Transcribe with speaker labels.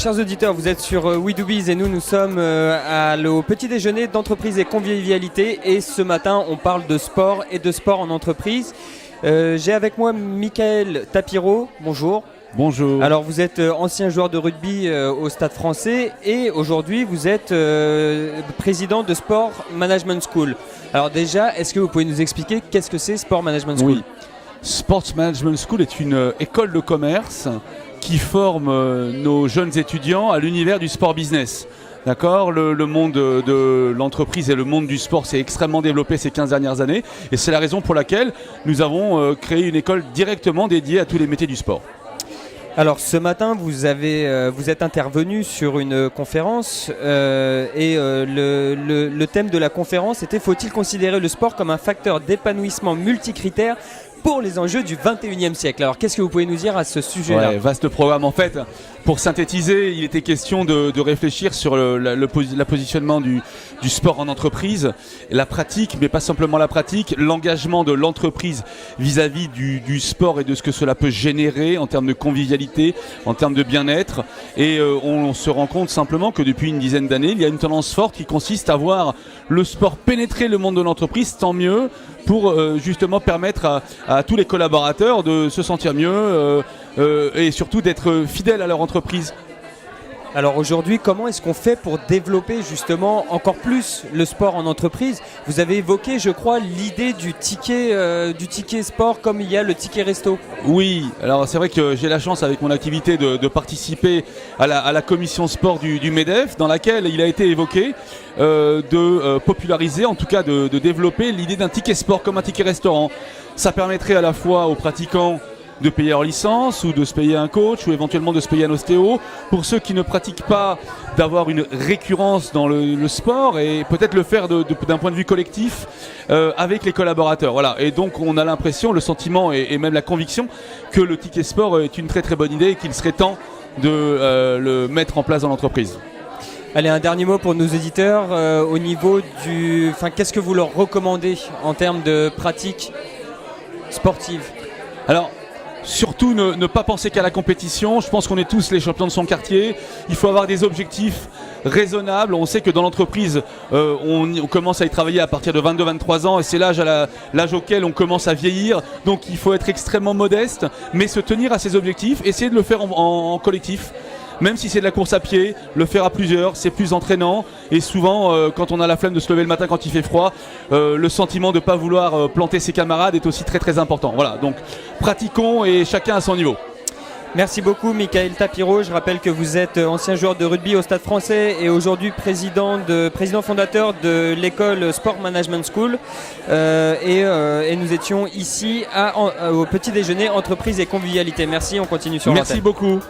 Speaker 1: chers auditeurs, vous êtes sur We Do Biz et nous sommes au petit déjeuner d'entreprise et convivialité. Et ce matin, on parle de sport et de sport en entreprise. J'ai avec moi Michael Tapiro. Bonjour.
Speaker 2: Bonjour.
Speaker 1: Alors vous êtes ancien joueur de rugby au Stade Français et aujourd'hui vous êtes président de Sport Management School. Alors déjà, est-ce que vous pouvez nous expliquer qu'est-ce que c'est Sport Management School ?
Speaker 2: Oui. Sport Management School est une école de commerce qui forme nos jeunes étudiants à l'univers du sport business. D'accord, le monde de l'entreprise et le monde du sport s'est extrêmement développé ces 15 dernières années et c'est la raison pour laquelle nous avons créé une école directement dédiée à tous les métiers du sport.
Speaker 1: Alors ce matin, vous êtes intervenu sur une conférence et le thème de la conférence était « Faut-il considérer le sport comme un facteur d'épanouissement multicritère pour les enjeux du 21e siècle ?» Alors qu'est-ce que vous pouvez nous dire à ce sujet-là ?
Speaker 2: Vaste programme en fait. Pour synthétiser, il était question de réfléchir sur le positionnement du sport en entreprise, la pratique, mais pas simplement la pratique, l'engagement de l'entreprise vis-à-vis du sport et de ce que cela peut générer en termes de convivialité, en termes de bien-être. Et on se rend compte simplement que depuis une dizaine d'années, il y a une tendance forte qui consiste à voir le sport pénétrer le monde de l'entreprise, tant mieux pour justement permettre à tous les collaborateurs de se sentir mieux et surtout d'être fidèles à leur entreprise.
Speaker 1: Alors aujourd'hui, comment est-ce qu'on fait pour développer justement encore plus le sport en entreprise ? Vous avez évoqué, je crois, l'idée du ticket sport comme il y a le ticket resto.
Speaker 2: Oui, alors c'est vrai que j'ai la chance avec mon activité de participer à la commission sport du MEDEF dans laquelle il a été évoqué de populariser, en tout cas de développer l'idée d'un ticket sport comme un ticket restaurant. Ça permettrait à la fois aux pratiquants de payer leur licence ou de se payer un coach ou éventuellement de se payer un ostéo. Pour ceux qui ne pratiquent pas, d'avoir une récurrence dans le sport et peut-être le faire d'un point de vue collectif avec les collaborateurs. Voilà. Et donc on a l'impression, le sentiment et même la conviction que le ticket sport est une très très bonne idée et qu'il serait temps de le mettre en place dans l'entreprise.
Speaker 1: Allez, un dernier mot pour nos éditeurs au niveau qu'est-ce que vous leur recommandez en termes de pratique sportive ?
Speaker 2: Alors, surtout ne pas penser qu'à la compétition. Je pense qu'on est tous les champions de son quartier. Il faut avoir des objectifs raisonnables. On sait que dans l'entreprise, on commence à y travailler à partir de 22-23 ans et c'est l'âge auquel on commence à vieillir. Donc il faut être extrêmement modeste, mais se tenir à ses objectifs, essayer de le faire en collectif. Même si c'est de la course à pied, le faire à plusieurs, c'est plus entraînant. Et souvent, quand on a la flemme de se lever le matin quand il fait froid, le sentiment de ne pas vouloir planter ses camarades est aussi très très important. Voilà, donc pratiquons et chacun à son niveau.
Speaker 1: Merci beaucoup Michael Tapiro. Je rappelle que vous êtes ancien joueur de rugby au Stade Français et aujourd'hui président fondateur de l'école Sport Management School. Et nous étions ici au petit déjeuner entreprise et convivialité. Merci, on continue sur l'antenne.
Speaker 2: Merci beaucoup.